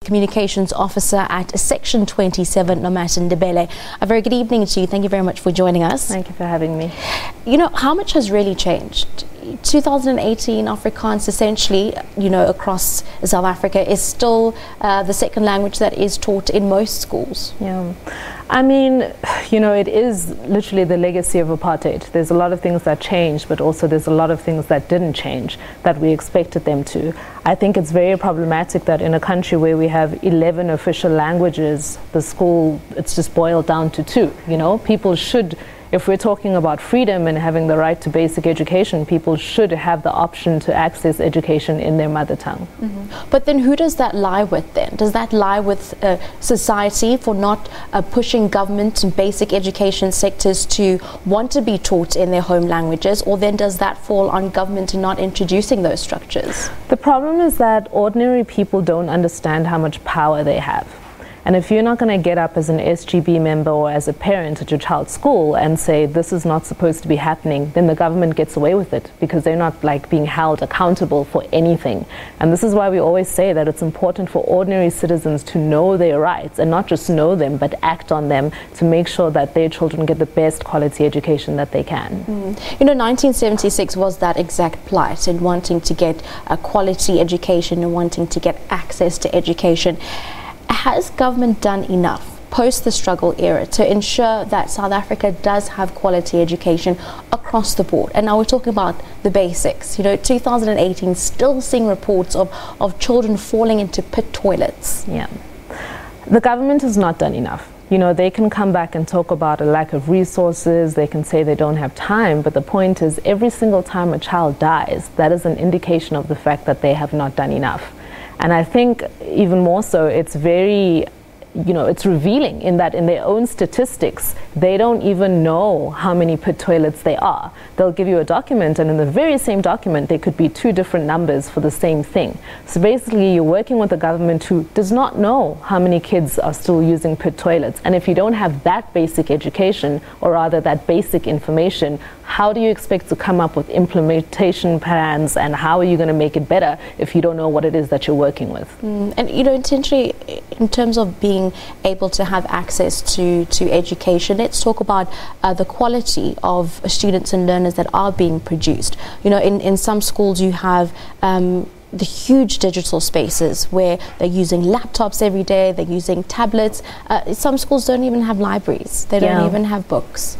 Communications Officer at Section 27, Nomatter Ndebele. A very good evening to you. Thank you very much for joining us. Thank you for having me. You know, how much has really changed? 2018, Afrikaans essentially, you know, across South Africa is still the second language that is taught in most schools. Yeah. I mean, you know, it is literally the legacy of apartheid. There's a lot of things that changed, but also there's a lot of things that didn't change that we expected them to. I think it's very problematic that in a country where we have 11 official languages, the school, it's just boiled down to 2, you know? People should, if we're talking about freedom and having the right to basic education, people should have the option to access education in their mother tongue. Mm-hmm. But then who does that lie with then? Does that lie with society for not pushing government and basic education sectors to want to be taught in their home languages, or then does that fall on government in not introducing those structures? The problem is that ordinary people don't understand how much power they have. And if you're not going to get up as an SGB member or as a parent at your child's school and say this is not supposed to be happening, then the government gets away with it because they're not like being held accountable for anything. And this is why we always say that it's important for ordinary citizens to know their rights and not just know them but act on them to make sure that their children get the best quality education that they can. You know, 1976 was that exact plight in wanting to get a quality education and wanting to get access to education. Has government done enough post the struggle era to ensure that South Africa does have quality education across the board? And now we're talking about the basics. You know, 2018 still seeing reports of children falling into pit toilets. Yeah. The government has not done enough. You know, they can come back and talk about a lack of resources, they can say they don't have time, but the point is every single time a child dies, that is an indication of the fact that they have not done enough. And I think even more so, it's very, you know, it's revealing in that in their own statistics, they don't even know how many pit toilets there are. They'll give you a document, and in the very same document, there could be 2 different numbers for the same thing. So basically, you're working with a government who does not know how many kids are still using pit toilets. And if you don't have that basic education, or rather that basic information, how do you expect to come up with implementation plans, and how are you going to make it better if you don't know what it is that you're working with? And you know, intentionally, in terms of being able to have access to education, let's talk about the quality of students and learners that are being produced. You know, in some schools you have the huge digital spaces where they're using laptops every day, they're using tablets. Some schools don't even have libraries, they don't even have books.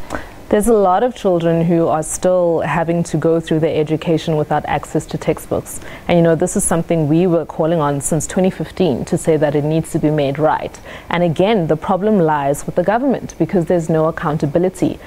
There's a lot of children who are still having to go through their education without access to textbooks. And you know, this is something we were calling on since 2015 to say that it needs to be made right. And again, the problem lies with the government because there's no accountability.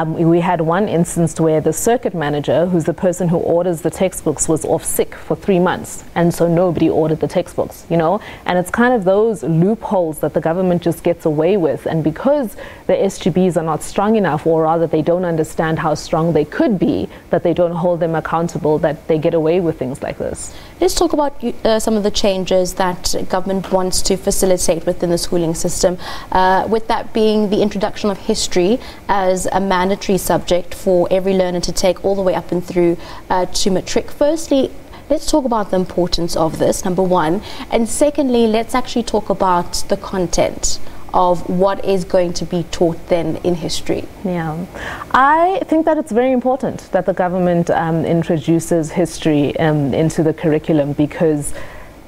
We had one instance where the circuit manager, who's the person who orders the textbooks, was off sick for 3 months. And so nobody ordered the textbooks, you know? And it's kind of those loopholes that the government just gets away with. And because the SGBs are not strong enough, or rather they don't understand how strong they could be, that they don't hold them accountable, that they get away with things like this. Let's talk about some of the changes that government wants to facilitate within the schooling system, with that being the introduction of history as a mandatory subject for every learner to take all the way up and through to matric. Firstly, let's talk about the importance of this, number one, and secondly, let's actually talk about the content of what is going to be taught then in history. Yeah, I think that it's very important that the government introduces history into the curriculum because,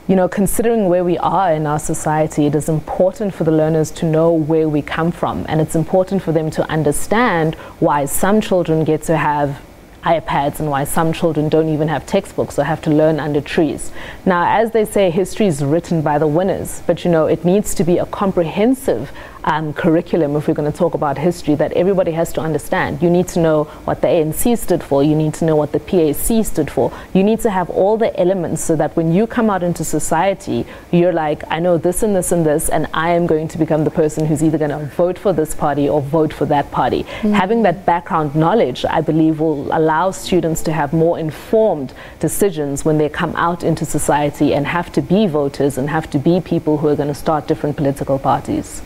you know, considering where we are in our society, it is important for the learners to know where we come from, and it's important for them to understand why some children get to have iPads and why some children don't even have textbooks or have to learn under trees. Now, as they say, history is written by the winners, but you know, it needs to be a comprehensive curriculum if we're going to talk about history that everybody has to understand. You need to know what the ANC stood for, you need to know what the PAC stood for, you need to have all the elements so that when you come out into society, you're like, I know this and this and this, and I am going to become the person who's either going to vote for this party or vote for that party. Having that background knowledge, I believe, will allow students to have more informed decisions when they come out into society and have to be voters and have to be people who are going to start different political parties.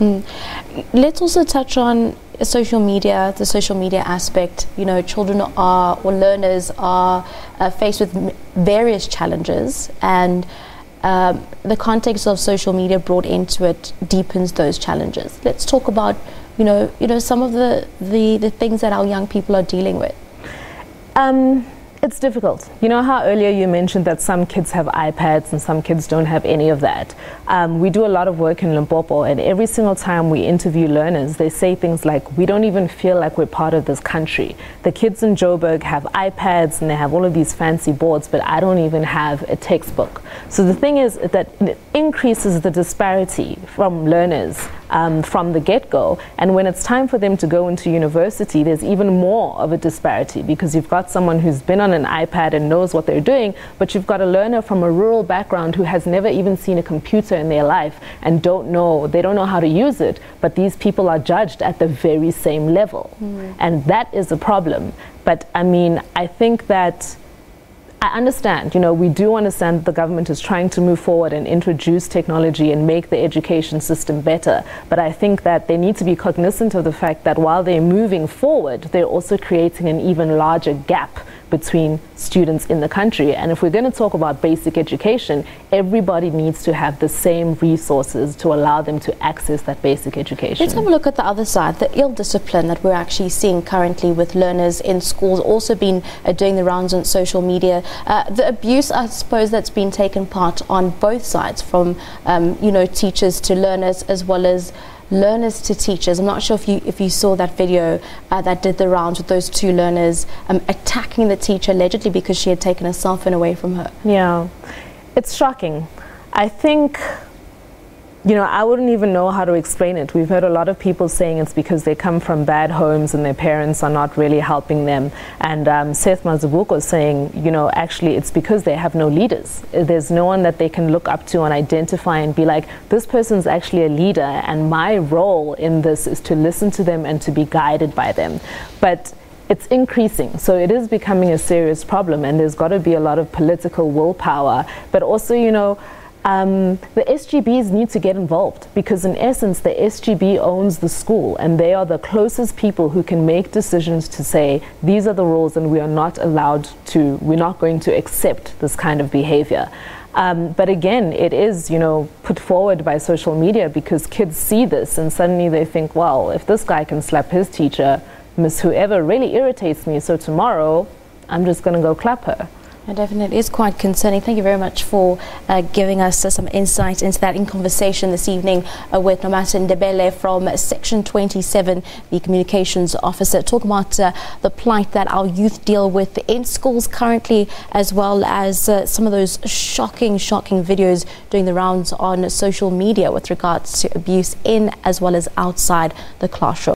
Let's also touch on social media, the social media aspect. You know, children are, or learners are faced with various challenges, and the context of social media brought into it deepens those challenges. Let's talk about, some of the things that our young people are dealing with. It's difficult. You know how earlier you mentioned that some kids have iPads and some kids don't have any of that. We do a lot of work in Limpopo, and every single time we interview learners, they say things like, we don't even feel like we're part of this country. The kids in Joburg have iPads and they have all of these fancy boards, but I don't even have a textbook. So the thing is that it increases the disparity from learners from the get-go, and when it's time for them to go into university, there's even more of a disparity, because you've got someone who's been on an iPad and knows what they're doing, but you've got a learner from a rural background who has never even seen a computer in their life and they don't know how to use it, but these people are judged at the very same level. And that is a problem. But I mean, I think that I understand, we do understand that the government is trying to move forward and introduce technology and make the education system better. But I think that they need to be cognizant of the fact that while they're moving forward, they're also creating an even larger gap between students in the country. And if we're going to talk about basic education, everybody needs to have the same resources to allow them to access that basic education. Let's have a look at the other side, the ill discipline that we're actually seeing currently with learners in schools, also been doing the rounds on social media. The abuse, I suppose, that's been taken part on both sides, from teachers to learners, as well as learners to teachers. I'm not sure if you saw that video that did the rounds with those two learners attacking the teacher allegedly because she had taken a cell phone away from her. Yeah, it's shocking. I think, I wouldn't even know how to explain it. We've heard a lot of people saying it's because they come from bad homes and their parents are not really helping them. And Seth Mazibuko is saying, actually it's because they have no leaders. There's no one that they can look up to and identify and be like, this person's actually a leader, and my role in this is to listen to them and to be guided by them. But it's increasing, so it is becoming a serious problem, and there's got to be a lot of political willpower. But also, the SGBs need to get involved, because in essence the SGB owns the school and they are the closest people who can make decisions to say these are the rules and we're not going to accept this kind of behavior. But again, it is put forward by social media, because kids see this and suddenly they think, well, if this guy can slap his teacher, Miss Whoever really irritates me, so tomorrow I'm just going to go clap her. It definitely is quite concerning. Thank you very much for giving us some insight into that in conversation this evening with Nomatter Ndebele from Section 27, the Communications Officer. Talk about the plight that our youth deal with in schools currently, as well as some of those shocking videos doing the rounds on social media with regards to abuse in as well as outside the classroom.